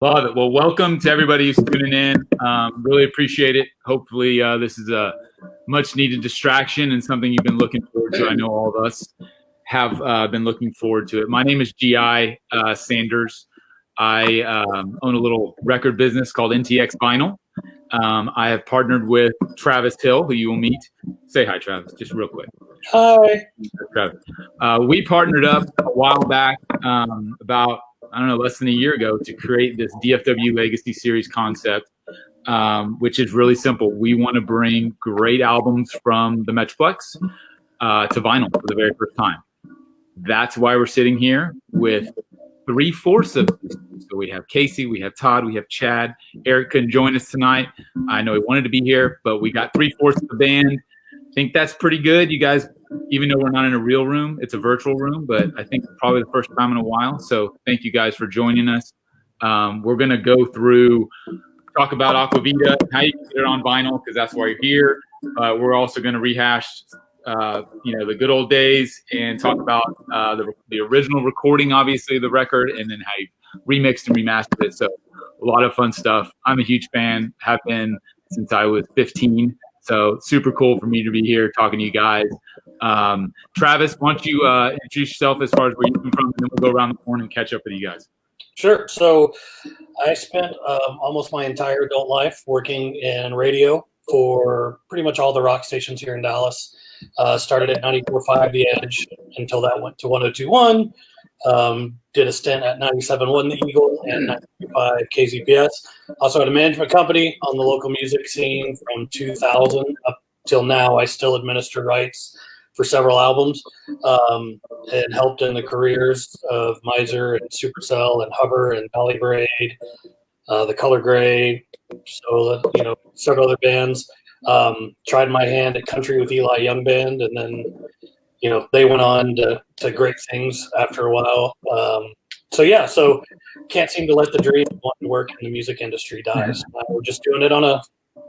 Love it. Well, welcome to everybody who's tuning in. Really appreciate it. Hopefully, this is a much needed distraction and something you've been looking forward to. I know all of us have been looking forward to it. My name is G.I. Sanders. I own a little record business called NTX Vinyl. I have partnered with Travis Hill, who you will meet. Say hi, Travis, just real quick. Hi. Travis. We partnered up a while back, about less than a year ago, to create this DFW Legacy Series concept, which is really simple. We want to bring great albums from the Metroplex to vinyl for the very first time. That's why we're sitting here with 3/4 of this. So we have Casey, we have Todd, we have Chad. Eric couldn't join us tonight. I know he wanted to be here, but we got 3/4 of the band. I think that's pretty good. You guys, even though we're not in a real room, it's a virtual room, but I think it's probably the first time in a while. So thank you guys for joining us. We're going to go through, talk about Aqua Vita, how you can get it on vinyl, because that's why you're here. We're also going to rehash, the good old days and talk about the original recording, obviously, the record, and then how you remixed and remastered it. So a lot of fun stuff. I'm a huge fan, have been since I was 15. So super cool for me to be here talking to you guys. Travis, why don't you introduce yourself as far as where you're from, and then we'll go around the horn and catch up with you guys. Sure. So I spent almost my entire adult life working in radio for pretty much all the rock stations here in Dallas. Started at 94.5 The Edge until that went to 102.1. Did a stint at 97.1 The Eagle and 95 KZPS. Also had a management company on the local music scene from 2000 up till now. I still administer rights for several albums, and helped in the careers of Miser and Supercell and Hover and Dolly Braid, The Color Gray, so several other bands. Tried my hand at Country with Eli Young Band, and then they went on to great things after a while. So can't seem to let the dream of wanting to work in the music industry die. So we're just doing it on a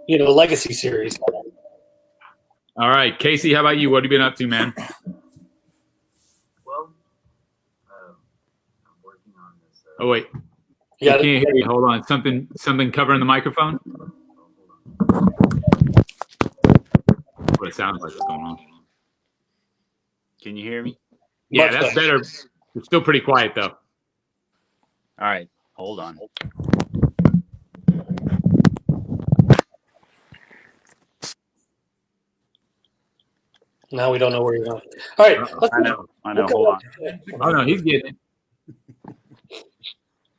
legacy series. All right, Casey, how about you? What have you been up to, man? Well, I'm working on this. Oh wait, I can't hear you. Hold on, something covering the microphone. What it sounds like is going on. Can you hear me? Yeah, that's better. It's still pretty quiet though. All right, hold on. Now we don't know where you're going. All right. I know. Hold on. Oh no, he's getting it.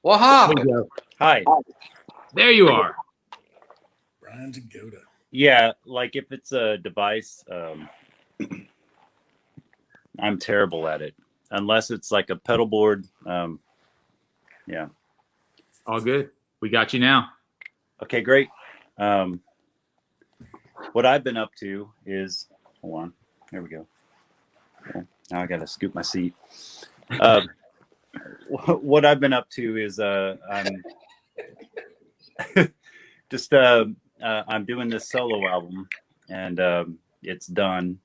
Well, hi. Hi. There you are. Brian Jagoda. Yeah, like if it's a device, I'm terrible at it. Unless it's like a pedal board. Yeah. All good. We got you now. Okay, great. What I've been up to is, hold on. There we go. Okay, now I got to scoop my seat. What I've been up to is I'm just I'm doing this solo album, and it's done,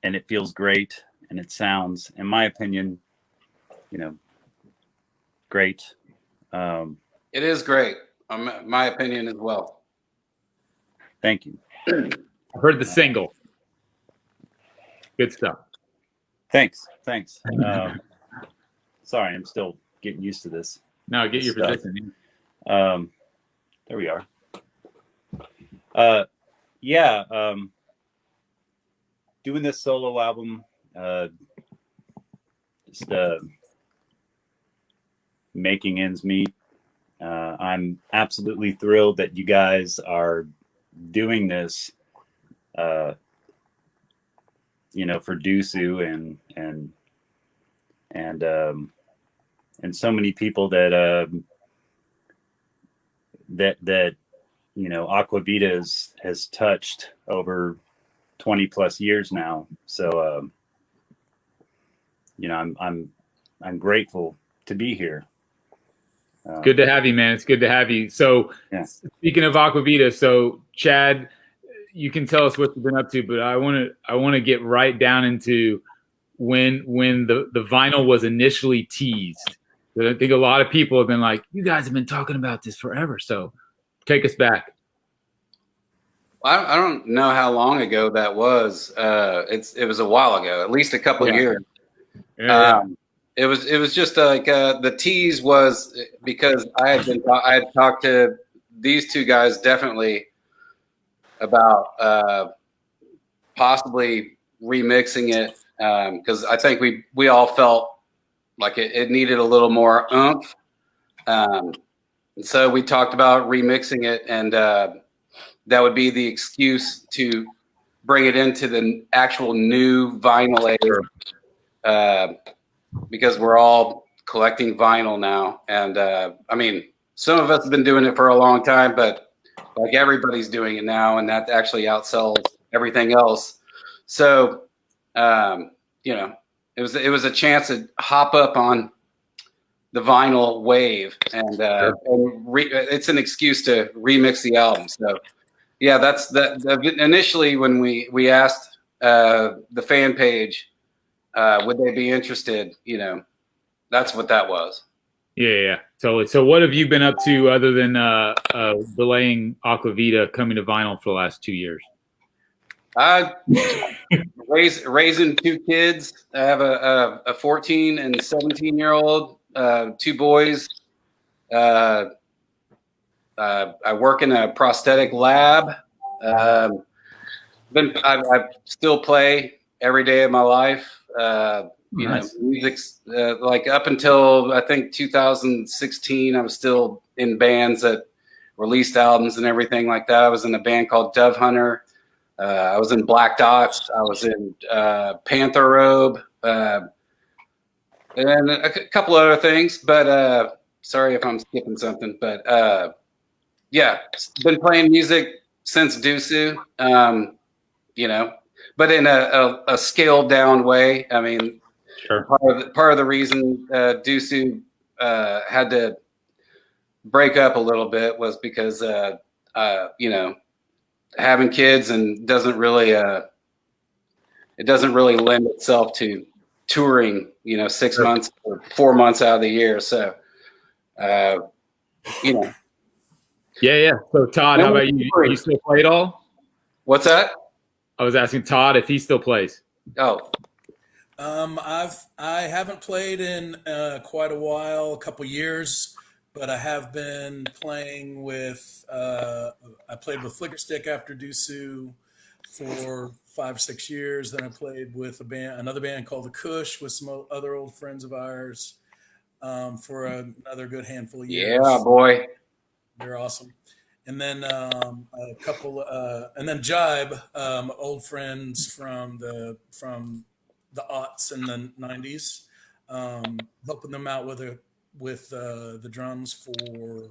and it feels great, and it sounds, in my opinion, great. It is great. My opinion as well. Thank you. I heard the single. Good stuff. Thanks. Sorry, I'm still getting used to this. No, get your position. There we are. Doing this solo album, just making ends meet. I'm absolutely thrilled that you guys are doing this, for Doosu and so many people that Aqua Vita has touched over 20 plus years now. So I'm grateful to be here. Good to have you, man. It's good to have you. So, Speaking of Aqua Vita, so Chad, you can tell us what you've been up to, but I want to get right down into when the vinyl was initially teased. I think a lot of people have been like, you guys have been talking about this forever. So take us back. I don't know how long ago that was. It was a while ago, at least a couple years. Yeah. It was just like the tease was because I had talked to these two guys definitely about possibly remixing it because I think we all felt like it needed a little more oomph. So we talked about remixing it, and that would be the excuse to bring it into the actual new vinyl age. Because we're all collecting vinyl now. And I mean, some of us have been doing it for a long time, but like everybody's doing it now, and that actually outsells everything else. So, you know, it was a chance to hop up on the vinyl wave, and it's an excuse to remix the album. So, yeah, that's that. Initially, when we asked the fan page, would they be interested? You know, that's what that was. Yeah. Totally. So what have you been up to other than delaying Aqua Vita coming to vinyl for the last 2 years? Raising two kids. I have a 14 and 17-year-old, two boys. I work in a prosthetic lab. I still play every day of my life. You know, music's like up until I think 2016, I was still in bands that released albums and everything like that. I was in a band called Dove Hunter. I was in Black Dots. I was in Panther Robe, and a couple other things. But sorry if I'm skipping something. But yeah, been playing music since Doosu. You know, but in a scaled down way. I mean, sure. Part of the reason Doosu had to break up a little bit was because you know, having kids and doesn't really lend itself to touring, you know, 6 months or 4 months out of the year. So you know. Yeah. So Todd, how about you? You still play at all? What's that? I was asking Todd if he still plays. Oh. I haven't played in quite a while, a couple years, but I have been playing with. I played with Flickerstick after Doosu for 5 or 6 years. Then I played with another band called the Kush with some other old friends of ours for another good handful of years. Yeah, boy, they're awesome. And then and then Jibe, old friends from the aughts and the 90s, helping them out with the drums for a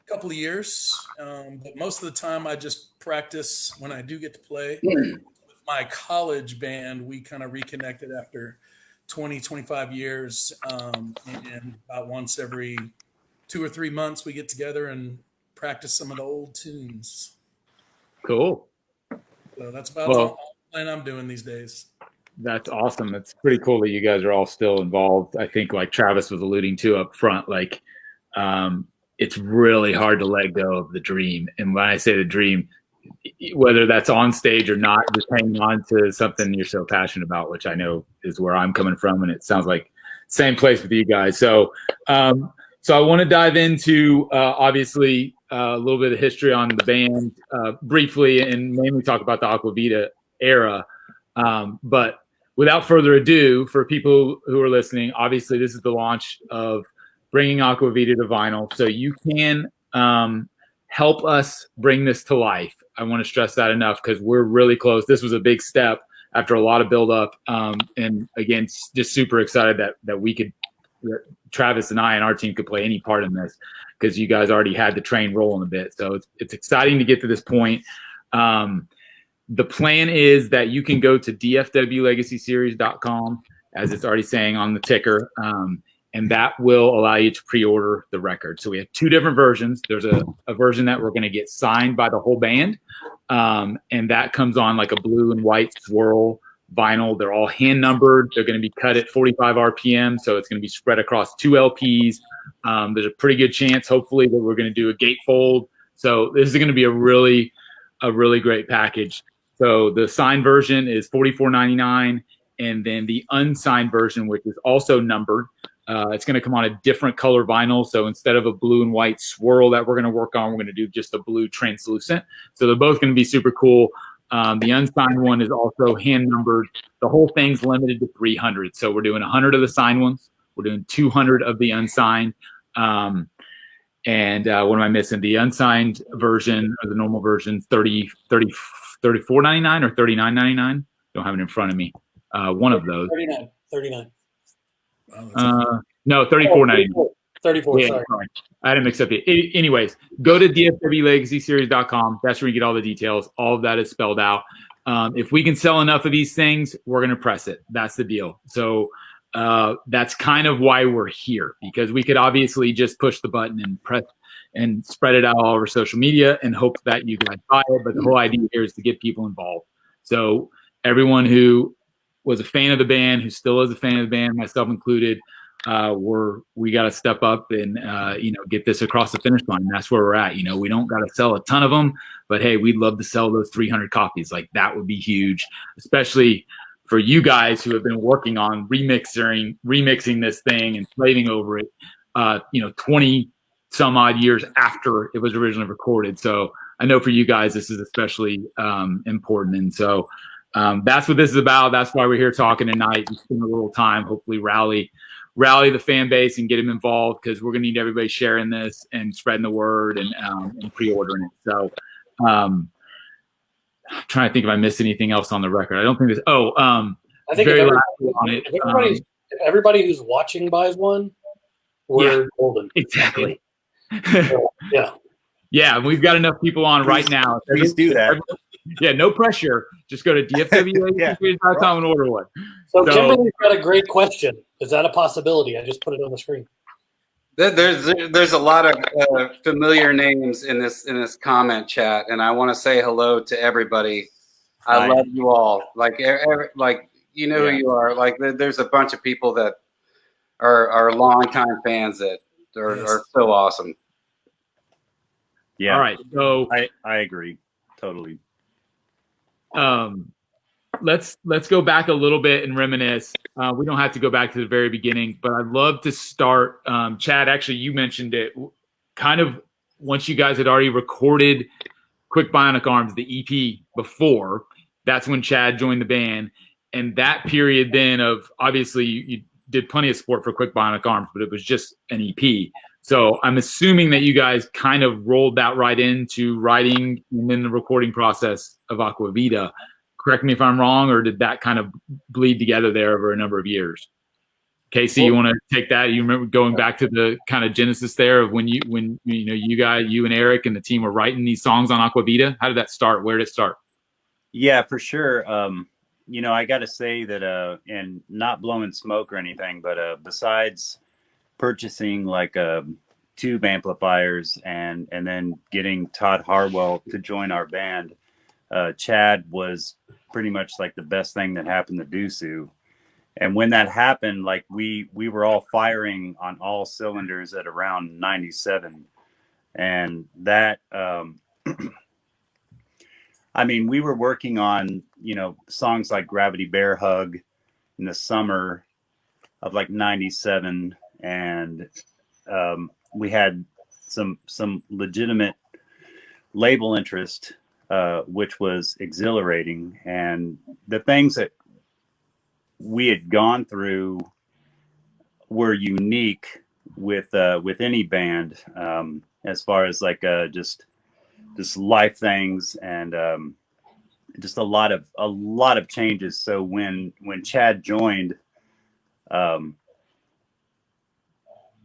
couple of years. But most of the time I just practice when I do get to play. With my college band, we kind of reconnected after 20, 25 years. And about once every 2 or 3 months, we get together and practice some of the old tunes. Cool. So that's about all I'm doing these days. That's awesome. It's pretty cool that you guys are all still involved. I think like Travis was alluding to up front, like it's really hard to let go of the dream. And when I say the dream, whether that's on stage or not, just hanging on to something you're so passionate about, which I know is where I'm coming from. And it sounds like same place with you guys. So I want to dive into obviously a little bit of history on the band briefly, and mainly talk about the Aqua Vita era. But without further ado, for people who are listening, obviously this is the launch of bringing Aqua Vita to vinyl. So you can help us bring this to life. I want to stress that enough because we're really close. This was a big step after a lot of buildup. And again, just super excited that we could, Travis and I and our team could play any part in this because you guys already had the train rolling a bit. So it's exciting to get to this point. The plan is that you can go to dfwlegacyseries.com, as it's already saying on the ticker, and that will allow you to pre-order the record. So we have 2 different versions. There's a version that we're going to get signed by the whole band, and that comes on like a blue and white swirl vinyl. They're all hand numbered. They're going to be cut at 45 RPM, so it's going to be spread across 2 LPs. There's a pretty good chance, hopefully, that we're going to do a gatefold. So this is going to be a really great package. So the signed version is $44.99, and then the unsigned version, which is also numbered, it's going to come on a different color vinyl. So instead of a blue and white swirl that we're going to work on, we're going to do just a blue translucent. So they're both going to be super cool. The unsigned one is also hand numbered. The whole thing's limited to 300. So we're doing 100 of the signed ones. We're doing 200 of the unsigned. And what am I missing? The unsigned version or the normal version, $34.99 or $39.99. Don't have it in front of me. One of those. 39. No, $34.99. 34, yeah, sorry. I had to mix up it. Anyways, go to dfwlegacyseries.com. That's where you get all the details. All of that is spelled out. If we can sell enough of these things, we're going to press it. That's the deal. So that's kind of why we're here, because we could obviously just push the button and press and spread it out all over social media and hope that you guys buy it. But the whole idea here is to get people involved. So everyone who was a fan of the band, who still is a fan of the band, myself included, we got to step up and get this across the finish line. That's where we're at. We don't got to sell a ton of them, but hey, we'd love to sell those 300 copies. Like, that would be huge, especially for you guys who have been working on remixing this thing and slaving over it 20 some odd years after it was originally recorded. So I know for you guys this is especially important, and so that's what this is about. That's why we're here talking tonight and spend a little time, hopefully rally the fan base and get them involved, because we're going to need everybody sharing this and spreading the word and pre-ordering it. So I'm trying to think if I missed anything else on the record. I don't think there's – I think if everybody who's watching buys one, we're golden. Exactly. So, yeah. Yeah, we've got enough people on right now. Please do that. Yeah, no pressure. Just go to dfwlegacyseries.com and order one. So Kimberly's got a great question. Is that a possibility? I just put it on the screen. There's a lot of familiar names in this comment chat, and I want to say hello to everybody. I love you all. Like you know who you are. Like, there's a bunch of people that are longtime fans that are so awesome. Yeah. All right. So I agree totally. Let's go back a little bit and reminisce. We don't have to go back to the very beginning, but I'd love to start. Chad, actually, you mentioned it. Kind of once you guys had already recorded Quick Bionic Arms, the EP, before, that's when Chad joined the band. And that period then of, obviously, you did plenty of support for Quick Bionic Arms, but it was just an EP. So I'm assuming that you guys kind of rolled that right into writing and then the recording process of Aqua Vita. Correct me if I'm wrong, or did that kind of bleed together there over a number of years? Casey, you want to take that? You remember going back to the kind of genesis there of when you and Eric and the team were writing these songs on Aqua Vita? How did that start? Where did it start? Yeah, for sure. I got to say that, and not blowing smoke or anything, but besides purchasing like tube amplifiers and then getting Todd Harwell to join our band, Chad was pretty much like the best thing that happened to Doosu. And when that happened, like we were all firing on all cylinders at around 97. And that, we were working on, songs like Gravity Bear Hug in the summer of like 97. And we had some legitimate label interest, which was exhilarating. And the things that we had gone through were unique with any band, as far as like just life things and just a lot of changes. So when Chad joined,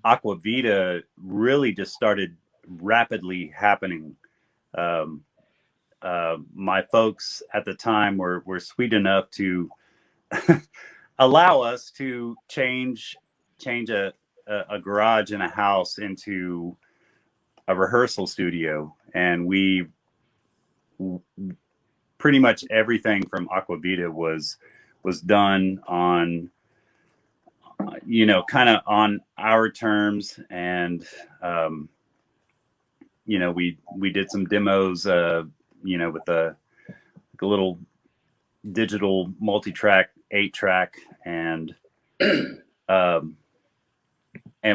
Aqua Vita really just started rapidly happening. My folks at the time were sweet enough to allow us to change a garage in a house into a rehearsal studio, and we pretty much everything from Aqua Vita was was done on, kind of on our terms. And, we did some demos, with a little digital multi-track 8-track, and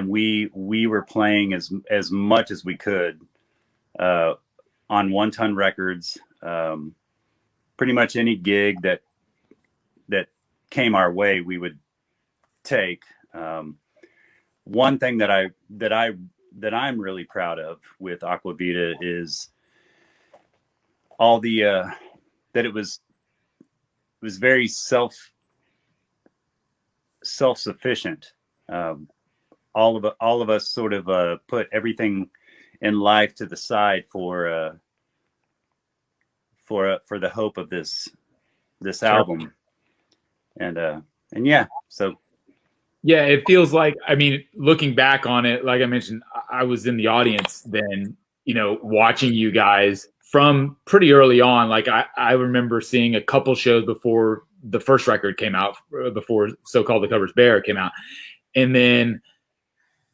we were playing as much as we could on 1 Ton Records. Pretty much any gig that came our way, we would take. One thing that I'm really proud of with Aqua Vita is all the that it was very self-sufficient. All of us sort of put everything in life to the side for the hope of this album. And yeah, so yeah, it feels like, I mean, looking back on it, like I mentioned, I was in the audience then, watching you guys from pretty early on. Like I remember seeing a couple shows before the first record came out, before So-Called The Covers Bare came out. And then,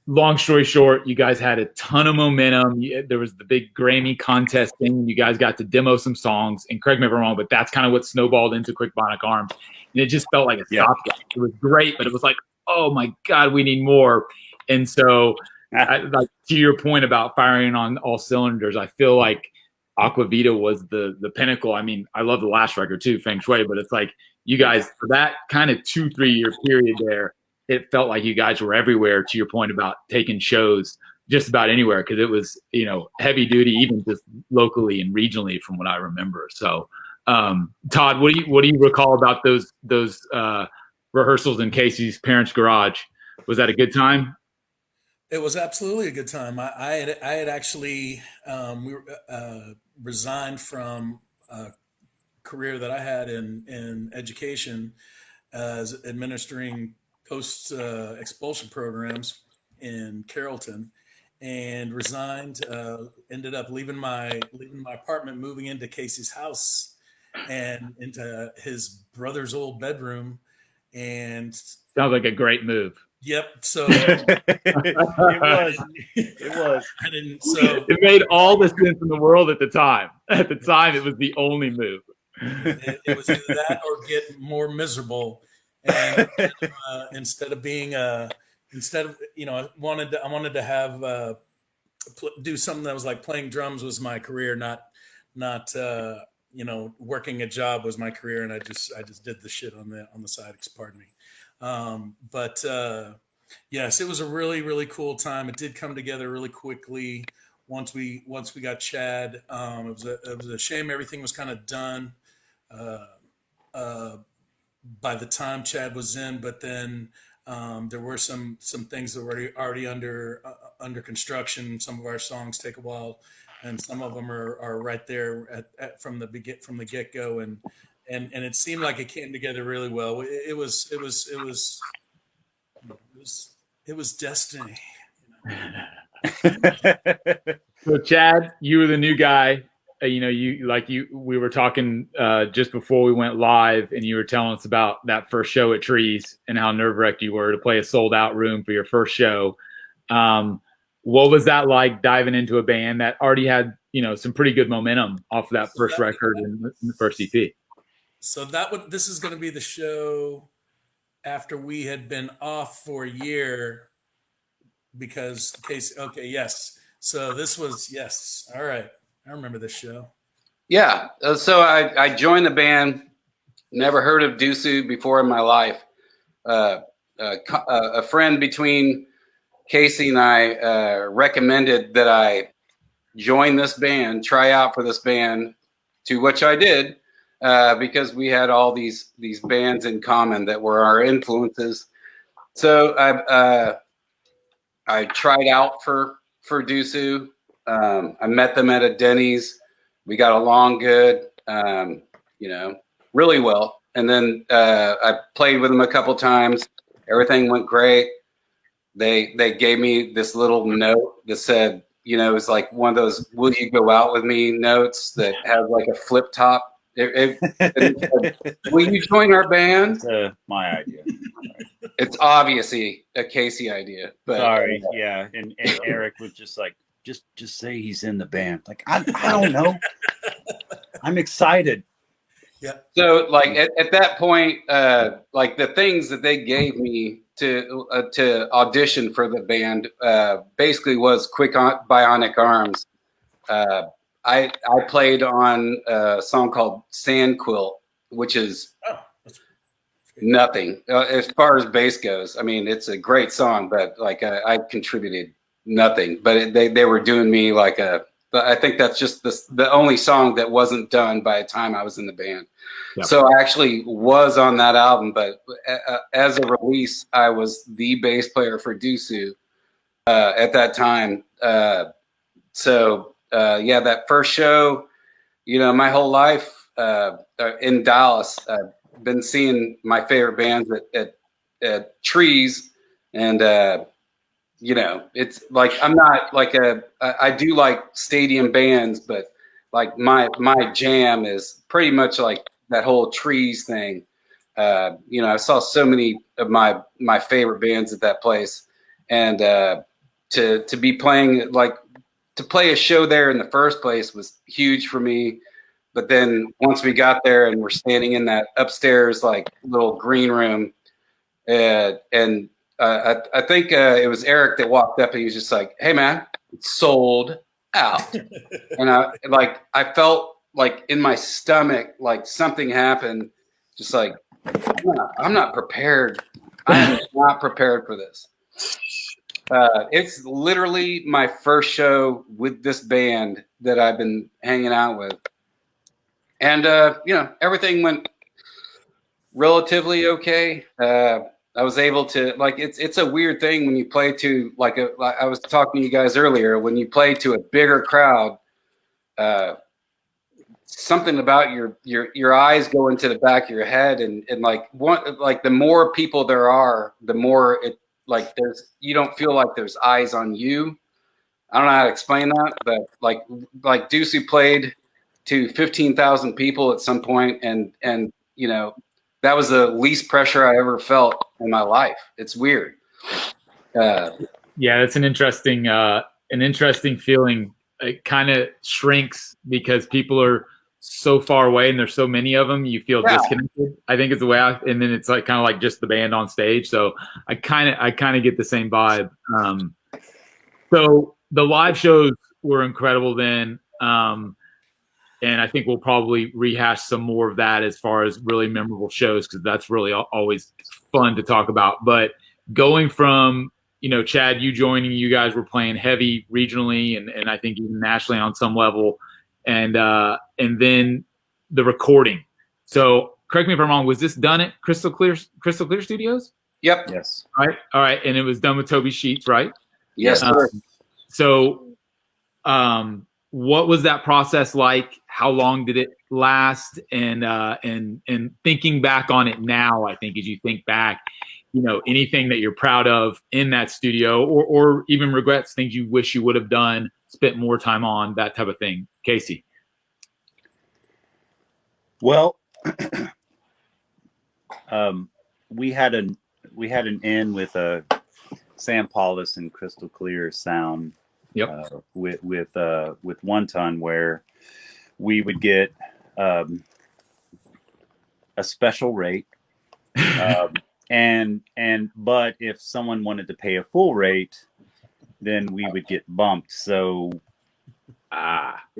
long story short, you guys had a ton of momentum. There was the big Grammy contest thing. You guys got to demo some songs, and correct me if I'm wrong, but that's kind of what snowballed into Quick Bionic Arms. And it just felt like a stopgap. It was great, but it was like, oh my God, we need more. And so, like to your point about firing on all cylinders, I feel like Aqua Vita was the pinnacle. I mean, I love the last record too, Feng Shui, but it's like you guys, for that kind of 2-3 year period there, it felt like you guys were everywhere, to your point about taking shows just about anywhere, because it was, heavy duty, even just locally and regionally from what I remember. So, Todd, what do you recall about those rehearsals in Casey's parents' garage? Was that a good time? It was absolutely a good time. I had actually resigned from a career that I had in education as administering post expulsion programs in Carrollton, and resigned. Ended up leaving my apartment, moving into Casey's house and into his brother's old bedroom. And sounds like a great move. Yep. So it was. I didn't. So it made all the sense in the world at the time. At the time, it was the only move. It was either that or get more miserable. And instead of being I wanted to have do something that was like playing drums was my career, not working a job was my career, and I just did the shit on the side. Pardon me. But yes, it was a really, really cool time. It did come together really quickly once we got Chad. It was a shame everything was kind of done by the time Chad was in, but then there were some things that were already under construction. Some of our songs take a while, and some of them are right there from the get go, and it seemed like it came together really well. It was destiny. So Chad, you were the new guy. We were talking just before we went live, and you were telling us about that first show at Trees and how nerve-wracked you were to play a sold-out room for your first show. What was that like, diving into a band that already had some pretty good momentum off of that first record and the first EP? So this is going to be the show after we had been off for a year because Casey. Okay, yes. So this was yes. All right. I remember this show. Yeah. So I joined the band. Never heard of Doosu before in my life. A friend between Casey and I recommended that I join this band, try out for this band, to which I did because we had all these bands in common that were our influences. So I tried out for Doosu. I met them at a Denny's. We got along good, really well. And then I played with them a couple times. Everything went great. They gave me this little note that said, it's like one of those "Will you go out with me" notes that has like a flip top Will you join our band? My idea. It's obviously a Casey idea. But sorry, yeah. And Eric was just like, just say he's in the band. Like I don't know. I'm excited. Yeah. So like at that point, like the things that they gave me to audition for the band basically was Quick Bionic Arms. I played on a song called Sand Quilt, which is nothing as far as bass goes. I mean, it's a great song, but like I contributed nothing. But they were doing me like I think that's just the only song that wasn't done by the time I was in the band. Yep. So I actually was on that album, but as a release, I was the bass player for Doosu at that time. So that first show, my whole life in Dallas, I've been seeing my favorite bands at Trees, and it's like I'm not like I do like stadium bands, but like my jam is pretty much like that whole Trees thing. I saw so many of my favorite bands at that place, and to be playing to play a show there in the first place was huge for me. But then once we got there and we're standing in that upstairs like little green room, and I think it was Eric that walked up and he was just like, "Hey man, it's sold out." And I felt like in my stomach, like something happened. Just like, I'm not prepared. I am not prepared for this. It's literally my first show with this band that I've been hanging out with. And, everything went relatively okay. I was able to it's a weird thing when you play to like I was talking to you guys earlier, when you play to a bigger crowd, something about your eyes go into the back of your head, and the more people there are, the more it you don't feel like there's eyes on you. I don't know how to explain that, but like Doosu played to 15,000 people at some point, and that was the least pressure I ever felt in my life. It's weird. Yeah, that's an interesting feeling. It kind of shrinks because people are so far away and there's so many of them. You feel disconnected, I think is the way and then it's like kind of like just the band on stage. So I kind of get the same vibe. So the live shows were incredible then. And I think we'll probably rehash some more of that as far as really memorable shows, because that's really always fun to talk about. But going from, Chad, you joining, you guys were playing heavy regionally and I think even nationally on some level. And then the recording. So correct me if I'm wrong, was this done at Crystal Clear Studios? Yep. Yes. All right. And it was done with Toby Sheets, right? Yes, sir. So what was that process like? How long did it last? And thinking back on it now, I think as you think back, anything that you're proud of in that studio, or even regrets, things you wish you would have done, spent more time on, that type of thing. Casey. Well, we had an in with Sam Paulus and Crystal Clear Sound. Yep. With One Ton, where we would get a special rate, but if someone wanted to pay a full rate, then we would get bumped. So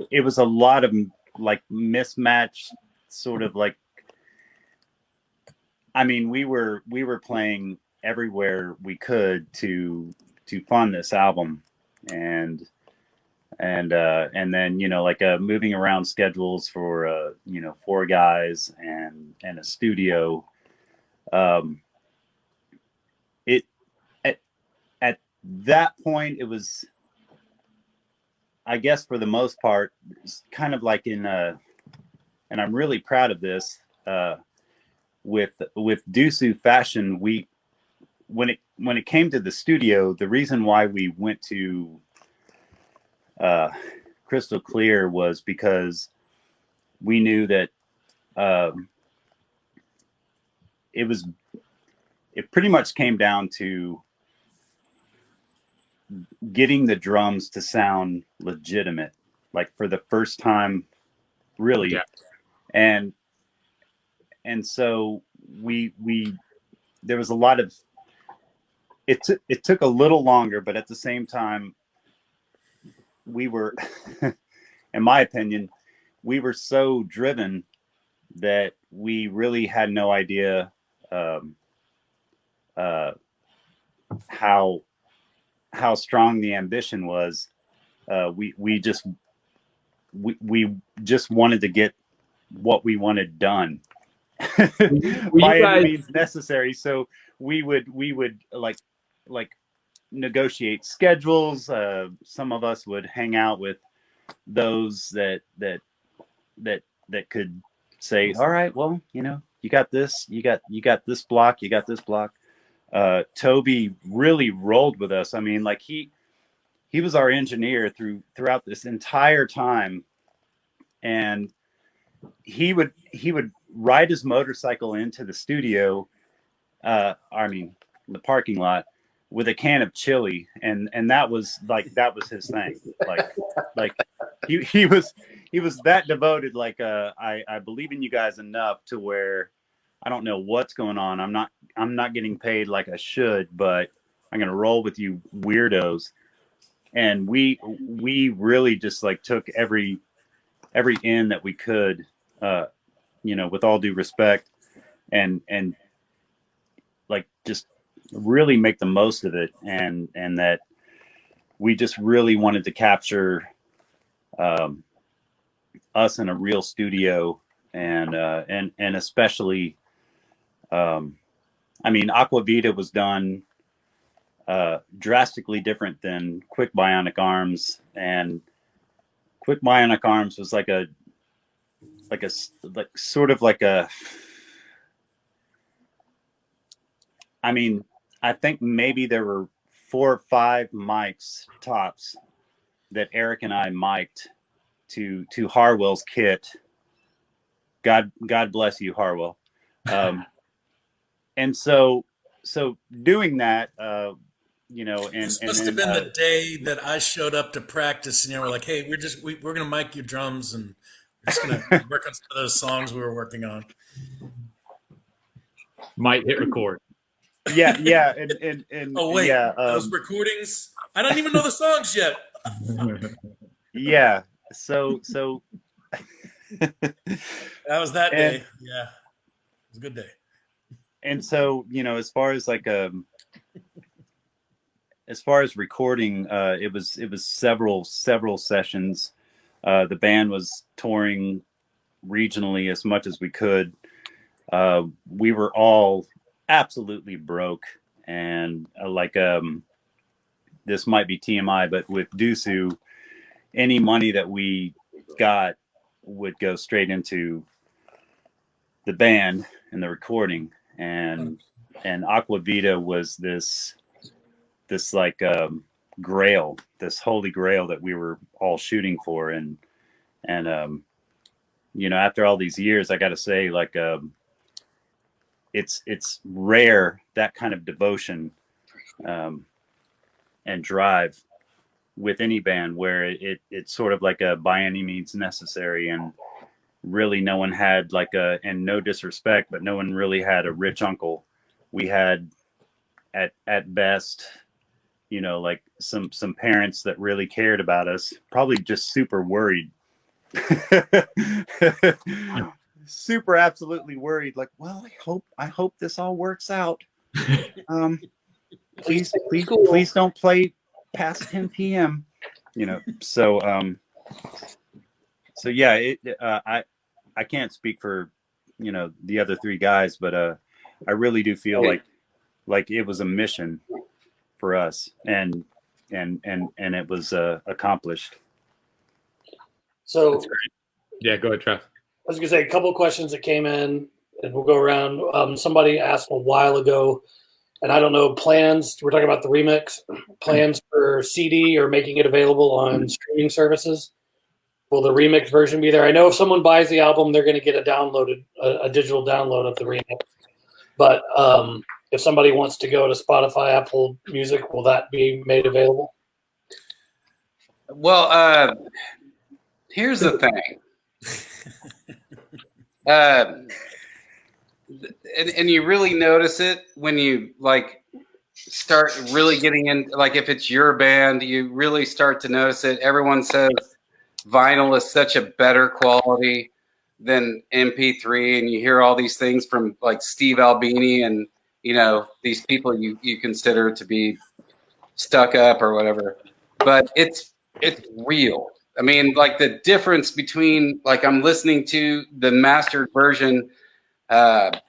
it was a lot of like mismatched sort of like. I mean, we were playing everywhere we could to fund this album. And then moving around schedules for 4 guys and a studio. At that point it was, I guess for the most part, kind of like and I'm really proud of this, with Doosu fashion. When it came to the studio, the reason why we went to Crystal Clear was because we knew that it pretty much came down to getting the drums to sound legitimate, like for the first time, really. Yeah. And so we there was a lot of it took a little longer, but at the same time we were in my opinion, we were so driven that we really had no idea how strong the ambition was. We just wanted to get what we wanted done by any means necessary. So we would like negotiate schedules. Some of us would hang out with those that could say, all right, well, you got this, you got this block, you got this block. Toby really rolled with us. I mean, like he was our engineer throughout this entire time, and he would ride his motorcycle into the studio, the parking lot, with a can of chili, and that was his thing. Like he was that devoted. Like I believe in you guys enough to where I don't know what's going on. I'm not getting paid like I should, but I'm gonna roll with you weirdos. And we really just like took every end that we could, with all due respect, and like just really make the most of it, and that we just really wanted to capture us in a real studio, and especially Aqua Vita was done drastically different than Quick Bionic Arms, and Quick Bionic Arms was like I think maybe there were 4 or 5 mics tops that Eric and I mic'd to Harwell's kit. God bless you, Harwell. And so doing that, this must have been the day that I showed up to practice, and we're like, "Hey, we're gonna mic your drums, and we're just gonna work on some of those songs we were working on." Might hit record. Yeah, and oh wait, yeah, those recordings. I don't even know the songs yet. Yeah, so that was that day. Yeah, it was a good day. And so as far as recording, it was several sessions. The band was touring regionally as much as we could. We were all absolutely broke, and this might be TMI, but with Doosu, any money that we got would go straight into the band and the recording, and Aqua Vita was this grail, this holy grail that we were all shooting for, and after all these years, I got to say, it's rare, that kind of devotion and drive with any band, where it's sort of like a by any means necessary, and really no one had and no disrespect, but no one really had a rich uncle. We had at best, some parents that really cared about us, probably just super worried. Super absolutely worried, well, I hope this all works out. Please don't play past 10 p.m. So yeah, I can't speak for the other 3 guys, but I really do feel like it was a mission for us, and it was accomplished. So yeah, go ahead, Trev. I was going to say a couple of questions that came in, and we'll go around. Somebody asked a while ago, and I don't know, plans. We're talking about the remix, plans for CD or making it available on streaming services. Will the remix version be there? I know if someone buys the album, they're going to get a digital download of the remix. But if somebody wants to go to Spotify, Apple Music, will that be made available? Well, here's the thing. And you really notice it when you like start really getting in, like if it's your band, you really start to notice it. Everyone says vinyl is such a better quality than MP3, and you hear all these things from like Steve Albini and these people you consider to be stuck up or whatever, but it's real. I mean, like the difference between like I'm listening to the mastered version, like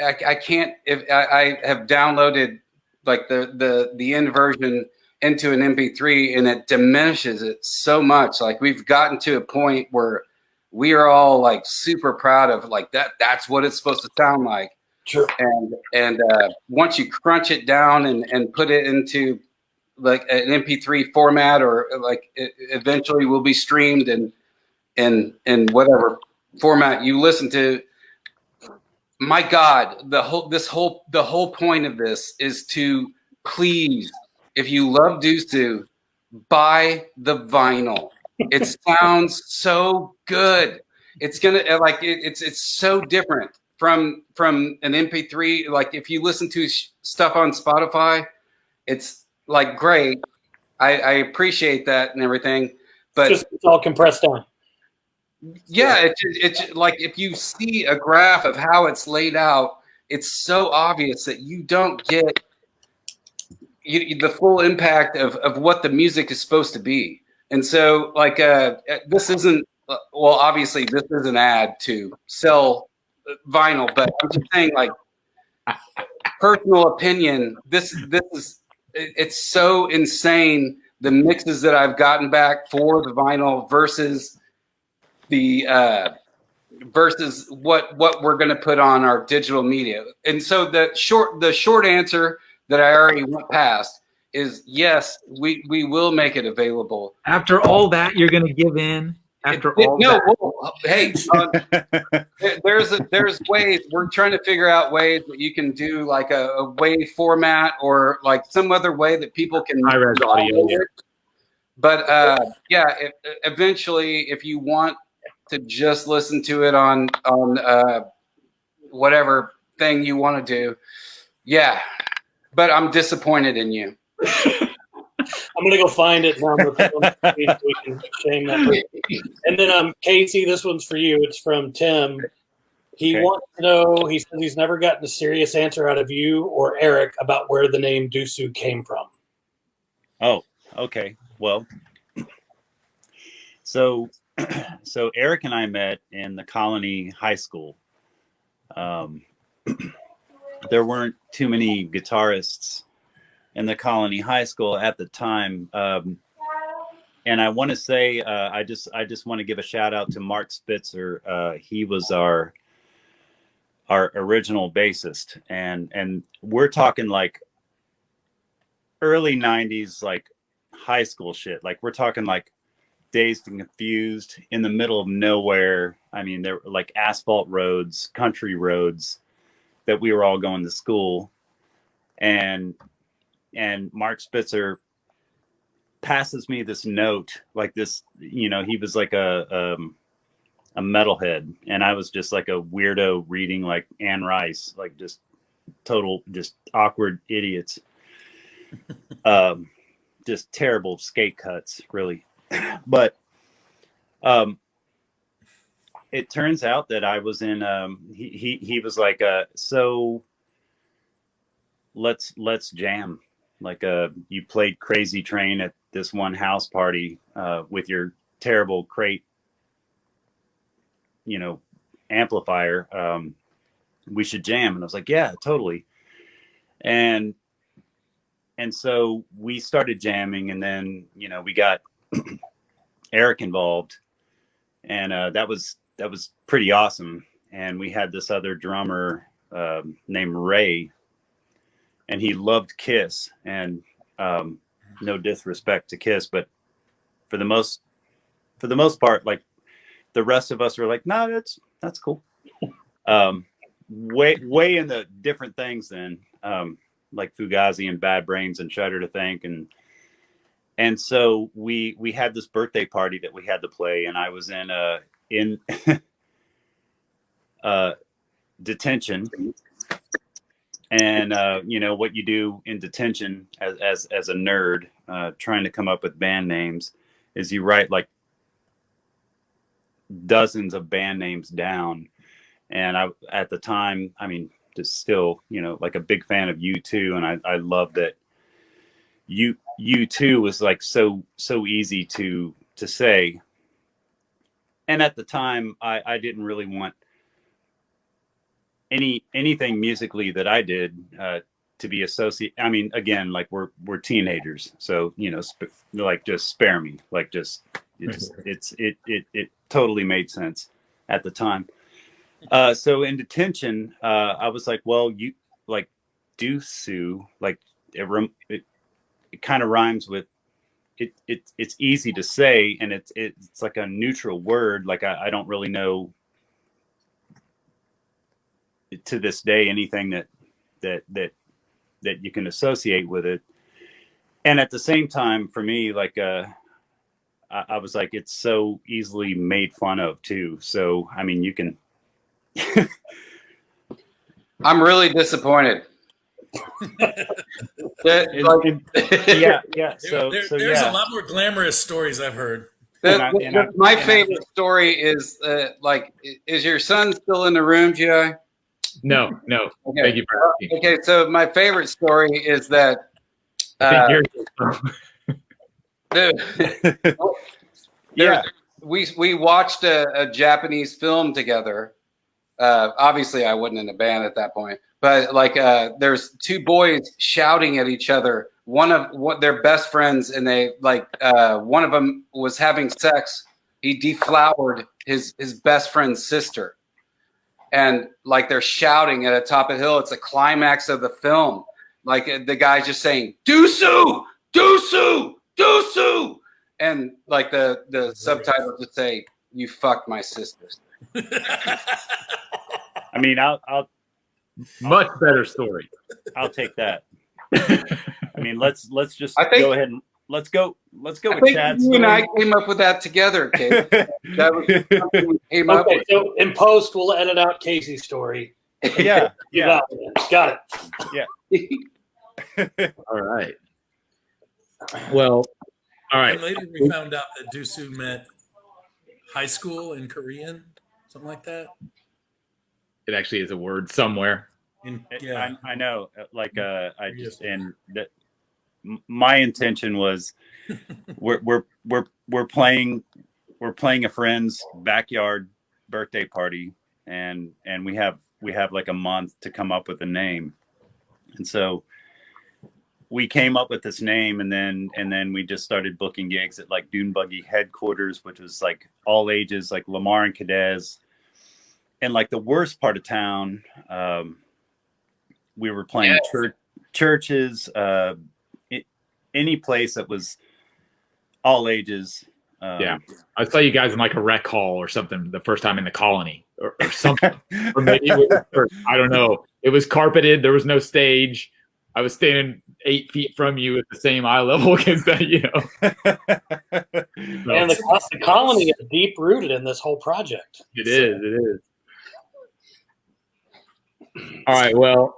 I can't, if I have downloaded like the end version into an MP3 and it diminishes it so much. Like we've gotten to a point where we are all like super proud of like that's what it's supposed to sound like. Sure. And once you crunch it down and put it into like an MP3 format, or like it eventually will be streamed in whatever format you listen to. My God, the whole point of this is to please, if you love Doosu, buy the vinyl. It sounds so good. It's gonna like it's so different from an MP3. Like if you listen to stuff on Spotify, it's like great. I appreciate that and everything, but it's all compressed down. Yeah, it's like if you see a graph of how it's laid out, it's so obvious that you don't get the full impact of what the music is supposed to be. And so, like, this isn't well. Obviously, this is an ad to sell vinyl, but I'm just saying, like, personal opinion. This is it's so insane. The mixes that I've gotten back for the vinyl versus versus what we're going to put on our digital media. And so the short answer that I already went past is yes, we will make it available. After all that, you're going to give in. Well, hey, there's ways. We're trying to figure out ways that you can do like a WAV format or like some other way that people can high-res audio. Yeah. But eventually, if you want to just listen to it on whatever thing you want to do, yeah. But I'm disappointed in you. I'm gonna go find it now. So we can shame that. And then Casey, this one's for you. It's from Tim. He wants to know. He says he's never gotten a serious answer out of you or Eric about where the name Doosu came from. Oh, okay. Well, so Eric and I met in the Colony High School. There weren't too many guitarists in the Colony High School at the time. And I want to say, I just want to give a shout out to Mark Spitzer. He was our original bassist, and we're talking like early 90s, like high school shit. Like we're talking like Dazed and Confused in the middle of nowhere. I mean, there were like asphalt roads, country roads that we were all going to school. And Mark Spitzer passes me this note, like this, he was like a metalhead, and I was just like a weirdo reading like Anne Rice, like just total, just awkward idiots. Just terrible skate cuts, really. But it turns out that I was in he was like so let's jam, like you played Crazy Train at this one house party with your terrible crate amplifier. We should jam. And I was like, yeah, totally. And so we started jamming, and then we got Eric involved, and that was pretty awesome. And we had this other drummer named Ray, and he loved Kiss, and no disrespect to Kiss, but for the most for the most part, like the rest of us were like, no, that's cool. Way in the different things then, like Fugazi and Bad Brains and Shudder to Think, and so we had this birthday party that we had to play, and I was in detention, and you know what you do in detention as a nerd, trying to come up with band names, is you write like dozens of band names down. And I, at the time, I mean, just still, you know, like a big fan of U2, and I love that U2 was like so easy to say. And at the time, I didn't really want anything musically that I did to be associated. I mean, again, like we're teenagers, so you know, like just spare me, like just it totally made sense at the time. So in detention, I was like, well, you like Doosu, like it kind of rhymes with it. It's easy to say, and it's like a neutral word. Like I don't really know to this day anything that you can associate with it. And at the same time, for me, like I was like, it's so easily made fun of too. So I mean, you can. I'm really disappointed. Yeah. So there's a lot more glamorous stories I've heard. My favorite story is like, is your son still in the room, G.I.? No. Okay. Thank you for asking. Okay, so my favorite story is that yeah, we watched a Japanese film together. Obviously, I wasn't in a band at that point, but like there's two boys shouting at each other. One of their best friends, and they like one of them was having sex. He deflowered his best friend's sister, and like they're shouting at the top of the hill. It's a climax of the film. Like the guy's just saying "Doosu, Doosu, Doosu," and like the subtitles just say "You fucked my sisters." I mean, I'll much better story. I'll take that. I mean, let's just go ahead and let's go with Chad's you story. and I came up with that together, Casey. That was something we came up with. So in post, we'll edit out Casey's story. Yeah. Got it. Yeah. All right. Well, all right. And later we found out that Doosu meant high school in Korean, something like that. It actually is a word somewhere. I know. Like I just and that my intention was we're playing a friend's backyard birthday party, and we have like a month to come up with a name, and so we came up with this name, and then we just started booking gigs at like Dune Buggy headquarters, which was like all ages, like Lamar and Cadez. And like the worst part of town, we were playing churches, any place that was all ages. Yeah, I saw you guys in like a rec hall or something the first time in the colony, or something. Or maybe I don't know. It was carpeted. There was no stage. I was standing 8 feet from you at the same eye level against that, you know. And the colony is deep rooted in this whole project. It is. All right. Well,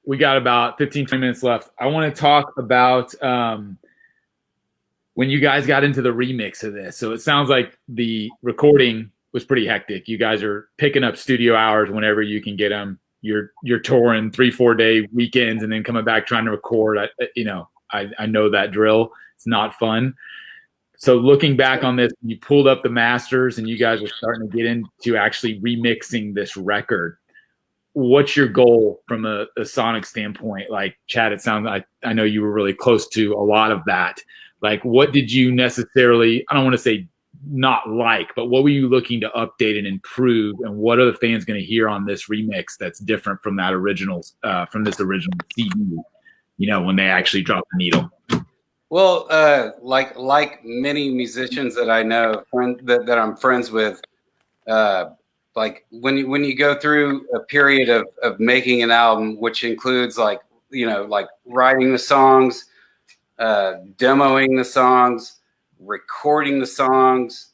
we got about 15, 20 minutes left. I want to talk about when you guys got into the remix of this. So it sounds like the recording was pretty hectic. You guys are picking up studio hours whenever you can get them. You're touring 3-4 day weekends and then coming back trying to record. I know that drill. It's not fun. So looking back on this, you pulled up the masters and you guys were starting to get into actually remixing this record. What's your goal from a sonic standpoint? Like Chad, it sounds like I know you were really close to a lot of that. Like what did you necessarily, I don't want to say not like, but what were you looking to update and improve, and what are the fans going to hear on this remix that's different from that original from this original CD, you know, when they actually drop the needle? Well, like many musicians that I know, that I'm friends with, like when you go through a period of making an album, which includes like writing the songs, demoing the songs, recording the songs,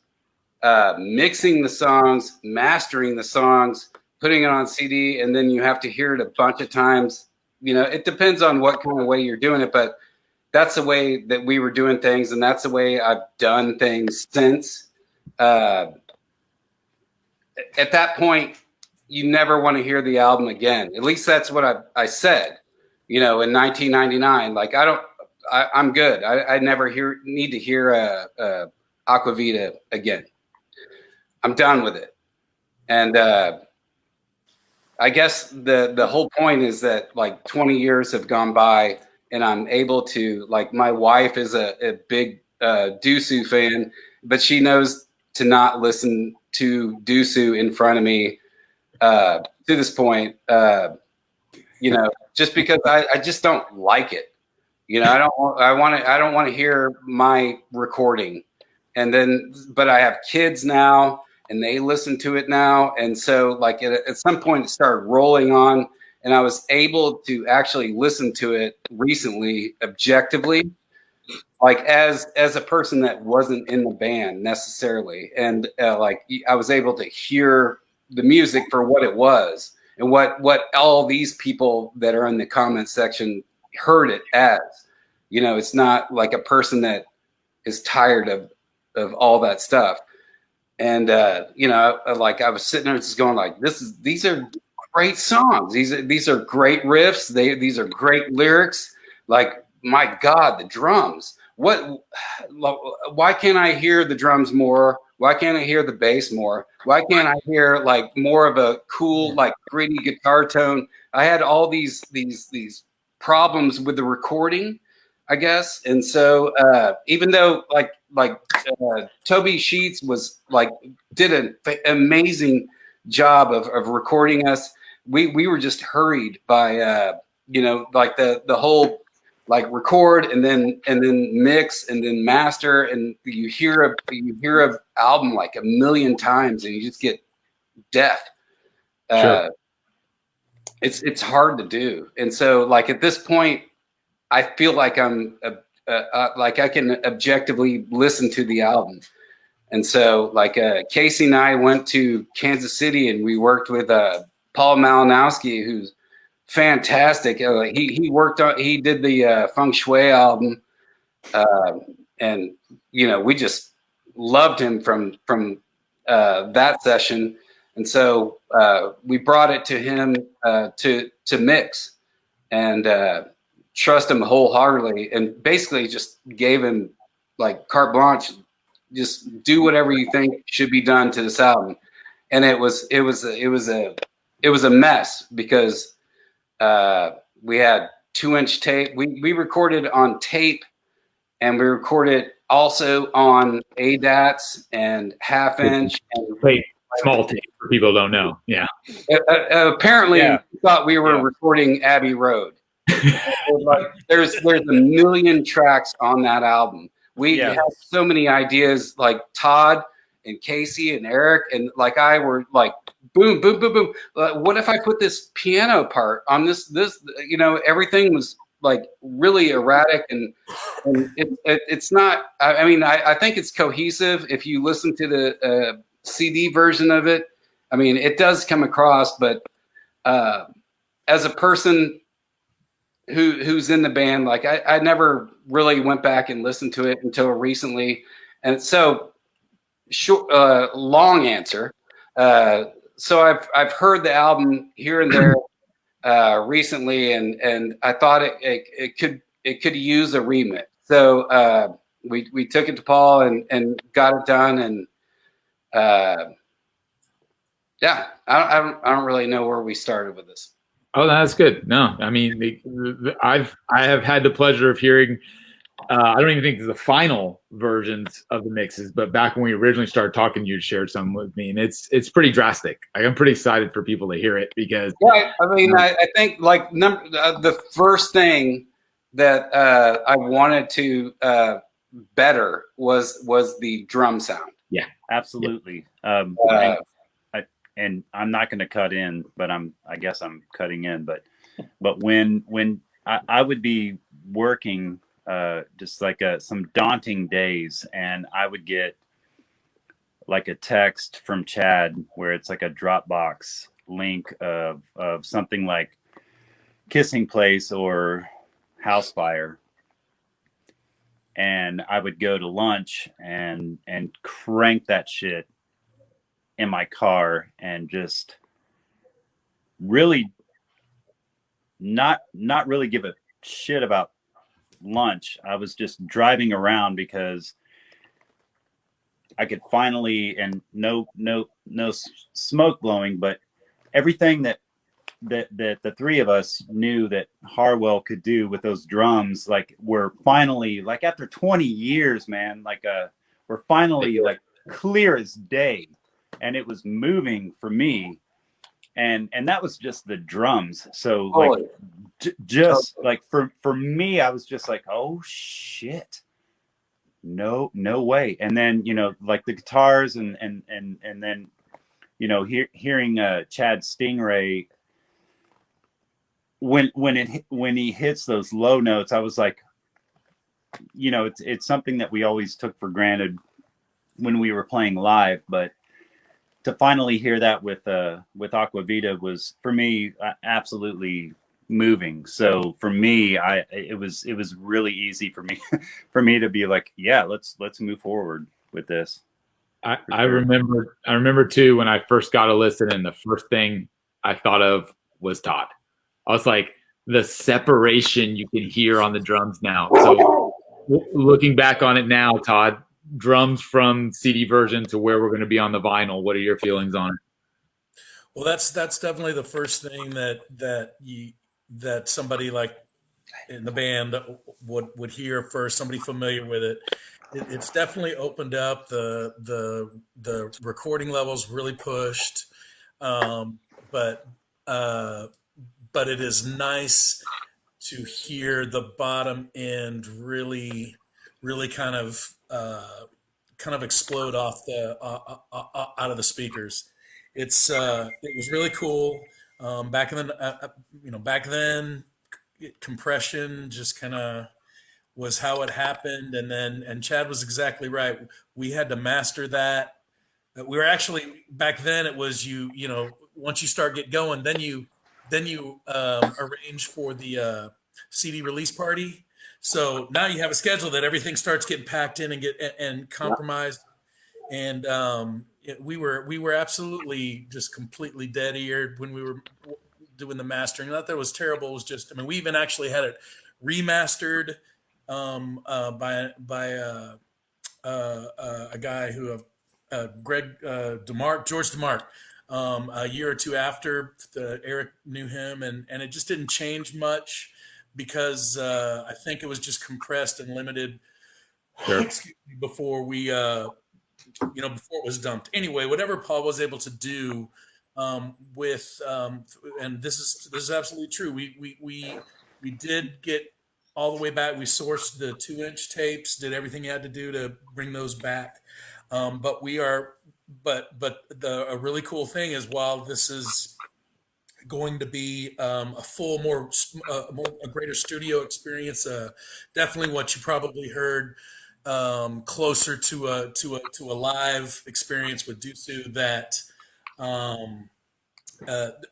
mixing the songs, mastering the songs, putting it on CD, and then you have to hear it a bunch of times. It depends on what kind of way you're doing it, but that's the way that we were doing things, and that's the way I've done things since. At that point, you never want to hear the album again. At least that's what I said, in 1999. Like, I'm good. I never need to hear Aqua Vita again. I'm done with it. And I guess the whole point is that like 20 years have gone by, and I'm able to, like, my wife is a big Doosu fan, but she knows to not listen to Doosu in front of me to this point, just because I just don't like it. I don't want to hear my recording. And then, but I have kids now, and they listen to it now. And so like at some point it started rolling on, and I was able to actually listen to it recently, objectively, like as a person that wasn't in the band necessarily. And like I was able to hear the music for what it was, and what all these people that are in the comment section heard it as. It's not like a person that is tired of all that stuff. And like I was sitting there just going like, these are great songs. These are great riffs. These are great lyrics. Like, my God, the drums. Why can't I hear the drums more? Why can't I hear the bass more? Why can't I hear like more of a cool, like gritty guitar tone? I had all these problems with the recording, I guess. And so even though like Toby Sheets did an amazing job of recording us, we were just hurried by like the whole like record and then mix and then master, and you hear a album like a million times and you just get deaf. Sure. It's hard to do. And so like at this point, I feel like I'm like I can objectively listen to the album. And so like Casey and I went to Kansas City, and we worked with Paul Malinowski, who's fantastic. He did the Feng Shui album, and we just loved him from that session. And so we brought it to him to mix, and trust him wholeheartedly, and basically just gave him like carte blanche, just do whatever you think should be done to this album. And it was a mess, because we had 2-inch tape. We recorded on tape, and we recorded also on ADATs and 1/2-inch and tape, small tape for people who don't know. Yeah. Apparently, we thought we were recording Abbey Road. Like, there's a million tracks on that album. We have so many ideas. Like Todd and Casey and Eric and like I were like, boom, boom, boom, boom. What if I put this piano part on this? Everything was like really erratic, and it's not. I mean, I think it's cohesive if you listen to the CD version of it. I mean, it does come across, but as a person who's in the band, like I never really went back and listened to it until recently. And so long answer. So I've heard the album here and there recently, and I thought it could use a remix. So we took it to Paul and got it done. And I don't really know where we started with this. Oh, that's good. No, I mean, I have had the pleasure of hearing. I don't even think the final versions of the mixes, but back when we originally started talking, you shared some with me, and it's pretty drastic. I'm pretty excited for people to hear it, because I mean, I think like the first thing that I wanted to better was the drum sound. Yeah, absolutely. And I'm not going to cut in, but I guess I'm cutting in. But when I would be working just like some daunting days, and I would get like a text from Chad where it's like a Dropbox link of something like Kissing Place or House Fire. And I would go to lunch and crank that shit in my car and just really not really give a shit about lunch. I was just driving around because I could finally, and no smoke blowing, but everything that the three of us knew that Harwell could do with those drums, like we're finally, like after 20 years, man, like we're finally like clear as day, and it was moving for me, and that was just the drums. So like just like for me, I was just like, oh shit, no way. And then like the guitars and then hearing Chad Stingray when he hits those low notes, I was like, it's something that we always took for granted when we were playing live, but to finally hear that with Aqua Vita was for me absolutely moving. So for me, it was really easy for me to be like, yeah, let's move forward with this. I remember too when I first got a listen, and the first thing I thought of was Todd. I was like, the separation you can hear on the drums now. So looking back on it now, Todd, drums from CD version to where we're going to be on the vinyl, what are your feelings on it? Well, that's definitely the first thing that somebody like in the band would hear first, somebody familiar with it. It's definitely opened up the recording levels, really pushed, but it is nice to hear the bottom end really kind of explode off out of the speakers. It was really cool. Back then, compression just kind of was how it happened, and Chad was exactly right. We had to master that. We were actually back then. It was once you start get going, then you arrange for the CD release party. So now you have a schedule that everything starts getting packed in and compromised. And we were absolutely just completely dead eared when we were doing the mastering. Not that it was terrible. It was just, we even actually had it remastered by a guy who George DeMarc. A year or two after, Eric knew him, and it just didn't change much because I think it was just compressed and limited. Sure. Before we, before it was dumped. Anyway, whatever Paul was able to do and this is absolutely true. We did get all the way back. We sourced the 2-inch tapes, did everything you had to do to bring those back. But a really cool thing is, while this is going to be a greater studio experience, definitely what you probably heard closer to a live experience with Doosu, that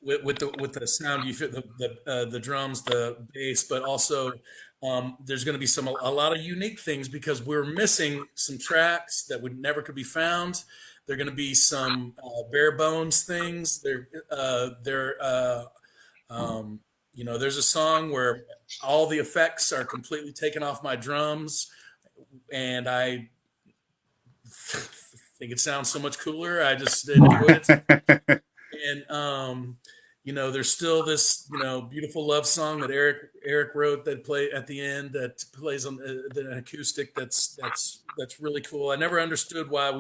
with the sound, you feel the drums, the bass, but also there's going to be a lot of unique things because we're missing some tracks that would never could be found. There are going to be some bare bones things. There's a song where all the effects are completely taken off my drums, and I think it sounds so much cooler. I just enjoyed it. And there's still this beautiful love song that Eric wrote that play at the end, that plays on an acoustic that's really cool. I never understood why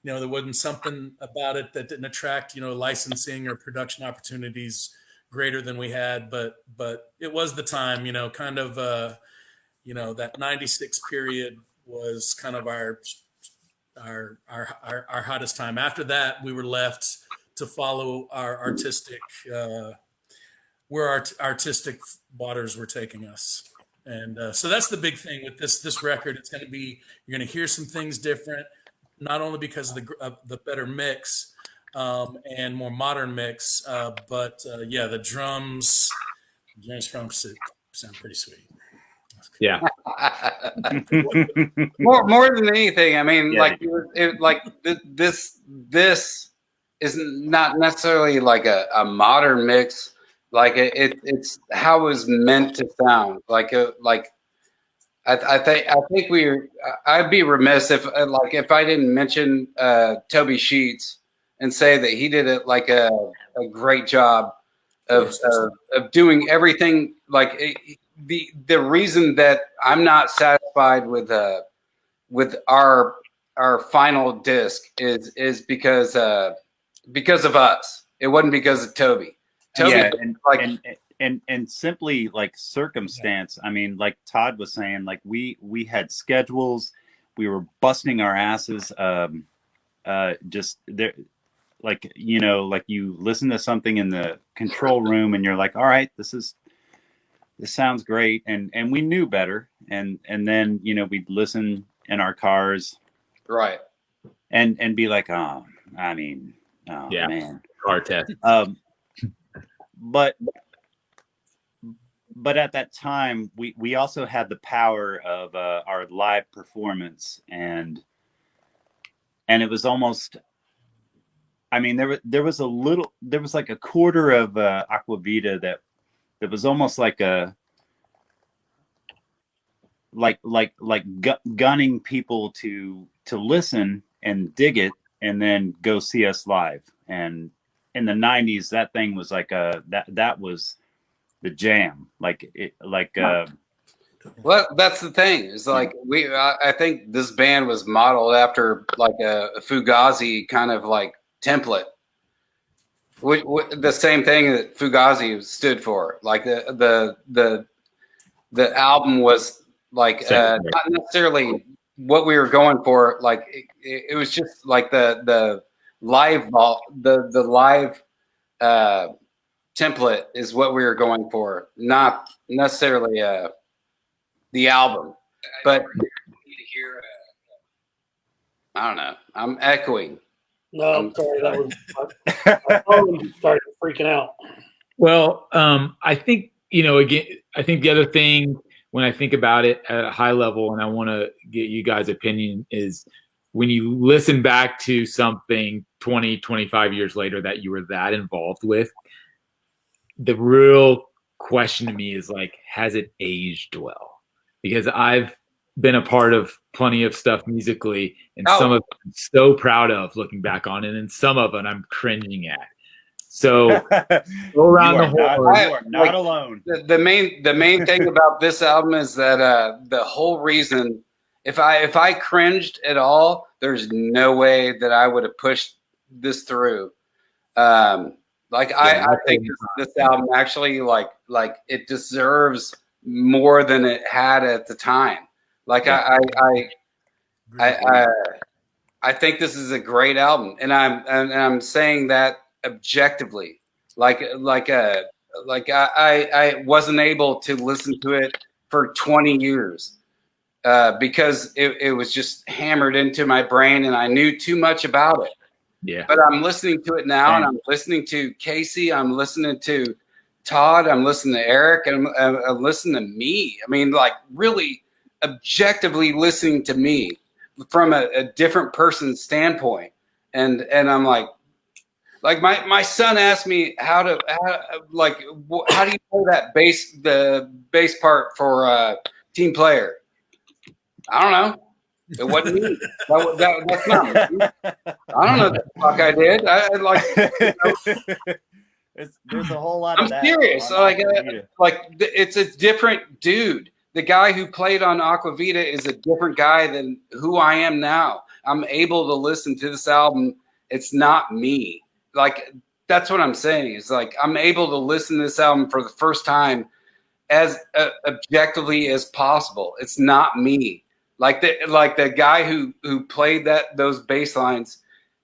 there wasn't something about it that didn't attract licensing or production opportunities greater than we had, but it was the time, kind of, that 96 period was kind of our hottest time. After that, we were left to follow our artistic, where our artistic waters were taking us. And so that's the big thing with this record. It's going to be, you're going to hear some things different, not only because of the better mix and more modern mix, but the drums sound pretty sweet. Yeah. more than anything, I mean, Yeah. this is not necessarily like a modern mix. Like it's how it was meant to sound. I think I'd be remiss if I didn't mention Toby Sheets and say that he did a great job of doing everything. The reason that I'm not satisfied with our final disc is because of us. It wasn't because of Toby. Yeah, and simply like circumstance. I mean, like Todd was saying, like we had schedules, we were busting our asses. Just there, like you listen to something in the control room, and you're like, all right, this sounds great, and we knew better, and then we'd listen in our cars, right, and be like, oh, I mean, oh yeah, man, car test. But at that time, we also had the power of our live performance, and it was almost, I mean, there was like a quarter of Aqua Vita that was almost like gunning people to listen and dig it, and then go see us live. And in the 90s, that thing was like that was the jam. Well, that's the thing. Is like I think this band was modeled after like a Fugazi kind of like template. The same thing that Fugazi stood for. Like the album was like not necessarily what we were going for. Like it was just like the live template is what we were going for, not necessarily the album. But I don't know. I'm echoing. No, I'm sorry. That was my phone started freaking out. Well, I think again, I think the other thing when I think about it at a high level, and I want to get you guys' opinion, is when you listen back to something 20, 25 years later that you were that involved with, the real question to me is like, has it aged well? Because I've been a part of plenty of stuff musically, and some of it I'm so proud of looking back on it, and some of it I'm cringing at. So go around the horn. You are not alone. The main thing about this album is that the whole reason, if I cringed at all, there's no way that I would have pushed this through. I think this album actually like it deserves more than it had at the time. Like I think this is a great album, and I'm saying that objectively. I wasn't able to listen to it for 20 years because it was just hammered into my brain, and I knew too much about it. Yeah. But I'm listening to it now, and I'm listening to Casey. I'm listening to Todd. I'm listening to Eric, and I'm listening to me. I mean, like really objectively listening to me from a different person's standpoint. And I'm like my son asked me how do you play the bass part for Team Player? I don't know. It wasn't me. That's not me. I don't know what the fuck I did. There's a whole lot of that. I'm serious. It's a different dude. The guy who played on Aqua Vita is a different guy than who I am now. I'm able to listen to this album. It's not me. Like that's what I'm saying. Is like I'm able to listen to this album for the first time as objectively as possible. It's not me. Like the guy who played those bass lines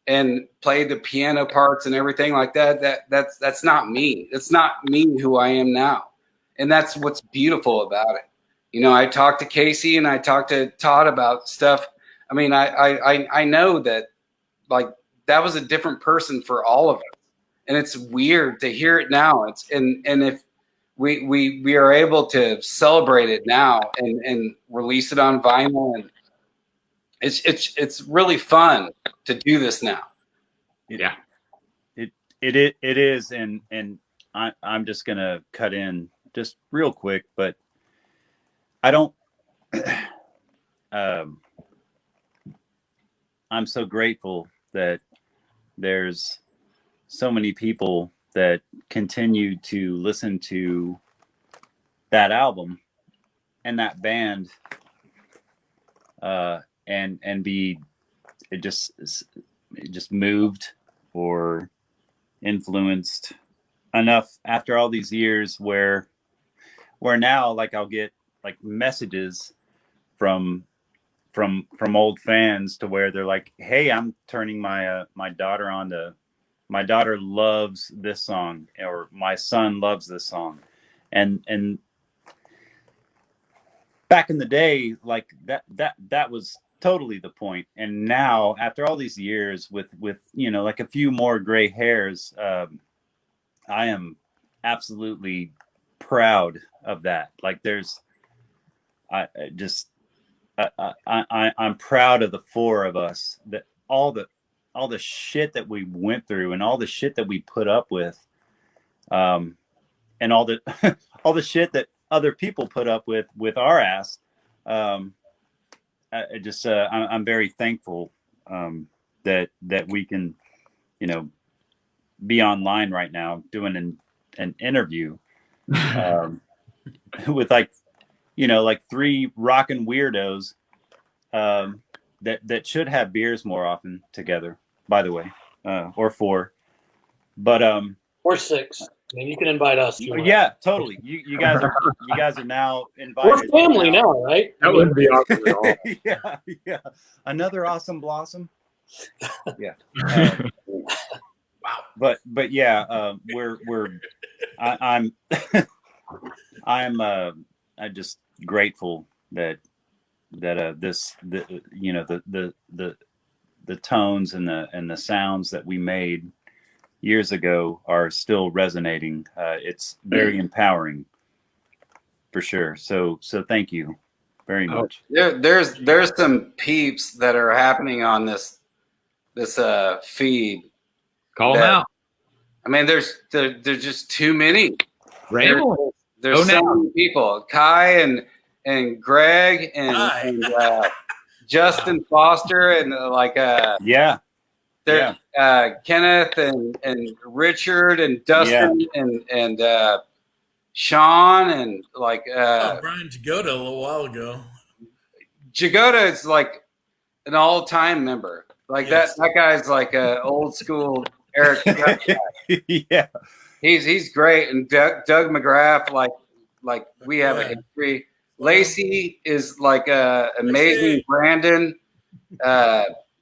and played the piano parts and everything like that. That's not me. It's not me who I am now, and that's what's beautiful about it. You know, I talked to Casey and I talked to Todd about stuff. I mean, I know that like that was a different person for all of us, and it's weird to hear it now. And if we are able to celebrate it now and release it on vinyl, and it's really fun to do this now. Yeah, it is, and I'm just gonna cut in just real quick, but I don't. I'm so grateful that there's so many people that continue to listen to that album and that band, and be it just moved or influenced enough after all these years where now like I'll get like messages from old fans to where they're like, hey, I'm turning my daughter on to, my daughter loves this song, or my son loves this song. And back in the day, like that was totally the point. And now after all these years with you know, like a few more gray hairs, I am absolutely proud of that. Like I'm proud of the four of us, that all the shit that we went through and all the shit that we put up with, and all the all the shit that other people put up with our ass. I'm very thankful that we can, you know, be online right now doing an interview with like, you know, like three rockin' weirdos that should have beers more often together, by the way, or four, but or six. I mean, you can invite us. Yeah, totally. You guys are now invited. We're family now, right? that wouldn't be awesome at all. yeah. Another awesome blossom. Yeah. Wow. But yeah, I'm just grateful that you know, the tones and the sounds that we made years ago are still resonating. It's very empowering, for sure. So thank you very much. There's some peeps that are happening on this feed. Call them out. I mean, there's just too many. Raymond. There's so many people. Kai and Greg and Justin Foster and Kenneth and Richard and Dustin and Sean and Brian Jagoda a little while ago. Jagoda is like an all-time member. Like Yes. that guy's like a old school Eric. Yeah, He's great, and Doug McGrath, like we have a history. Lacey is like amazing. Brandon,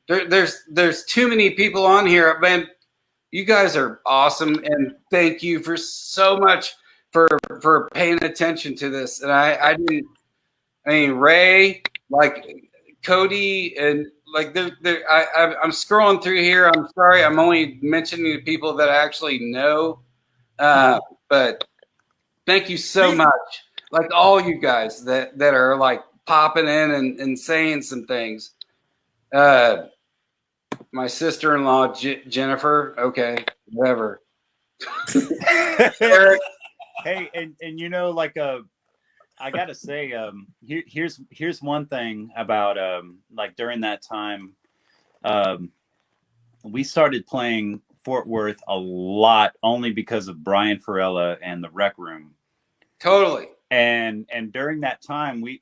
there's too many people on here, man. You guys are awesome, and thank you for so much for paying attention to this. And I mean Ray, like Cody, and like I'm scrolling through here. I'm sorry, I'm only mentioning the people that I actually know. But thank you so much. Like all you guys that are like popping in and saying some things. My sister-in-law, Jennifer. Okay, whatever. Hey, and you know, like I gotta say, here's one thing about like during that time, we started playing Fort Worth a lot only because of Brian Farella and the Rec Room. Totally. And during that time, we'd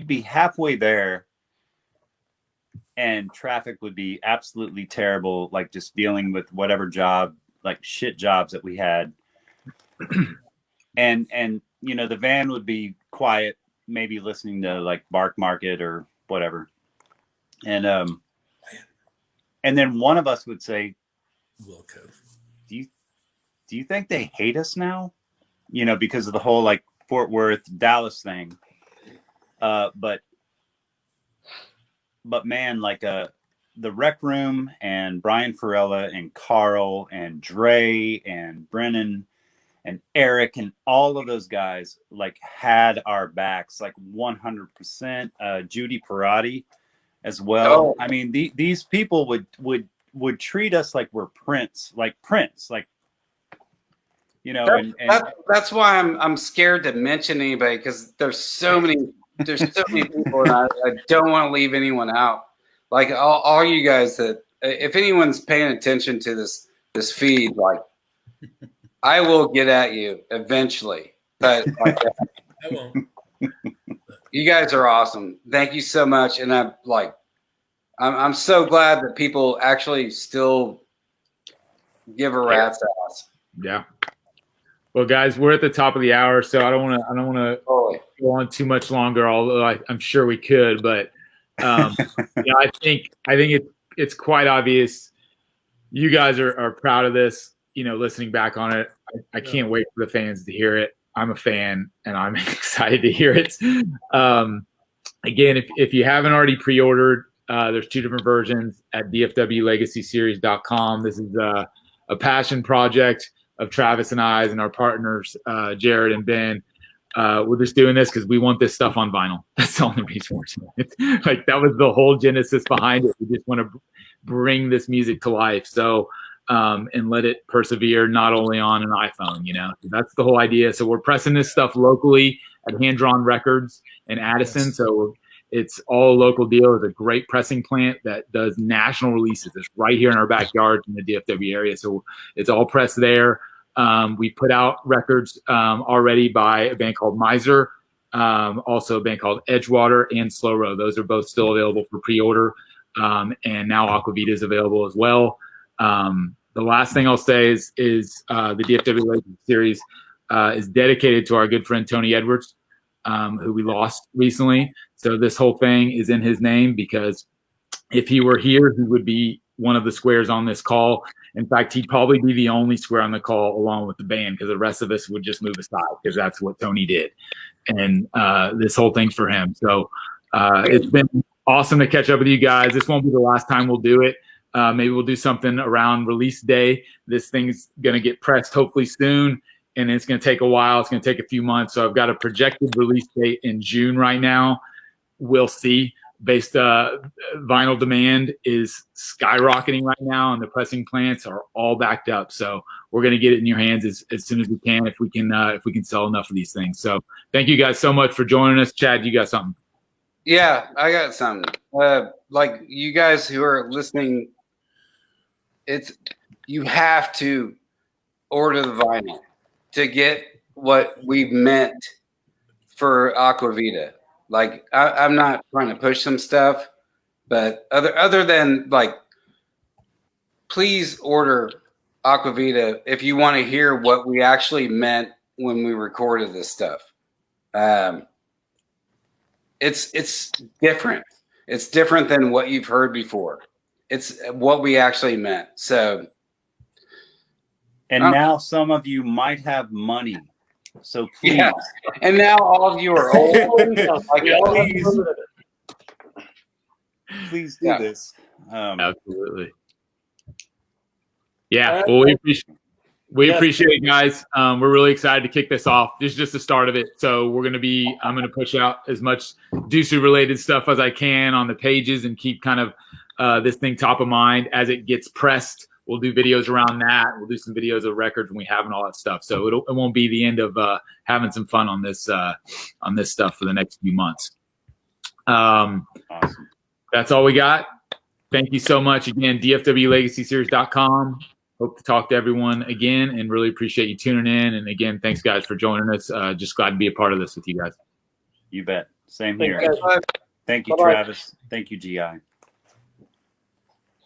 be halfway there, and traffic would be absolutely terrible, like just dealing with whatever job, like shit jobs that we had. and you know, the van would be quiet, maybe listening to like Bark Market or whatever. And then one of us would say, do you think they hate us now? You know, because of the whole like Fort Worth, Dallas thing. But man, like the Rec Room and Brian Farella and Carl and Dre and Brennan and Eric and all of those guys like had our backs like 100%. Judy Parati as well. I mean, these people would treat us like we're Prince, like, you know. That's why I'm scared to mention anybody, because there's so many people, and I don't want to leave anyone out. Like all you guys that, if anyone's paying attention to this feed, like, I will get at you eventually. But like, I won't. you guys are awesome. Thank you so much. And I'm so glad that people actually still give a rat's ass. Yeah. Well, guys, we're at the top of the hour, so I don't want to go on too much longer, although I'm sure we could. But I think it's quite obvious you guys are proud of this. You know, listening back on it, I can't wait for the fans to hear it. I'm a fan, and I'm excited to hear it. Again, if you haven't already pre-ordered, there's 2 different versions at DFWLegacySeries.com. This is a passion project of Travis and I and our partners, Jared and Ben. We're just doing this because we want this stuff on vinyl. That's the only reason we're doing it. Like, that was the whole genesis behind it. We just want to bring this music to life. So, and let it persevere not only on an iPhone, you know. That's the whole idea. So we're pressing this stuff locally at Hand Drawn Records in Addison. Yes. So it's all a local deal. It's a great pressing plant that does national releases. It's right here in our backyard in the DFW area. So it's all pressed there. We put out records already by a band called Miser, also a band called Edgewater and Slow Row. Those are both still available for pre-order. And now Aqua Vita is available as well. The last thing I'll say is the DFW Legacy Series is dedicated to our good friend Tony Edwards, who we lost recently. So this whole thing is in his name, because if he were here, he would be one of the squares on this call. In fact, he'd probably be the only square on the call along with the band, because the rest of us would just move aside, because that's what Tony did. And this whole thing's for him. So it's been awesome to catch up with you guys. This won't be the last time we'll do it. Maybe we'll do something around release day. This thing's going to get pressed hopefully soon, and it's going to take a while. It's going to take a few months. So I've got a projected release date in June right now. We'll see. Vinyl demand is skyrocketing right now, and the pressing plants are all backed up. So we're going to get it in your hands as soon as we can, if we can sell enough of these things. So thank you guys so much for joining us. Chad, you got something? Yeah, I got something. Like, you guys who are listening, you have to order the vinyl to get what we've meant for Aqua Vita. Like, I'm not trying to push some stuff, but other than, like, please order Aqua Vita if you want to hear what we actually meant when we recorded this stuff. It's different. It's different than what you've heard before. It's what we actually meant. So, and now some of you might have money. So please. Yeah. And now all of you are old. Please do this. Absolutely. Yeah. Well, we appreciate it, guys. We're really excited to kick this off. This is just the start of it. So I'm going to push out as much Doosu related stuff as I can on the pages and keep kind of this thing top of mind as it gets pressed. We'll do videos around that. We'll do some videos of records when we have and all that stuff. So it won't be the end of having some fun on this stuff for the next few months. Awesome. That's all we got. Thank you so much again. DFWLegacySeries.com. Hope to talk to everyone again, and really appreciate you tuning in. And again, thanks guys for joining us. Just glad to be a part of this with you guys. You bet. Same here. Thank you, Thank you, Travis. Thank you, GI.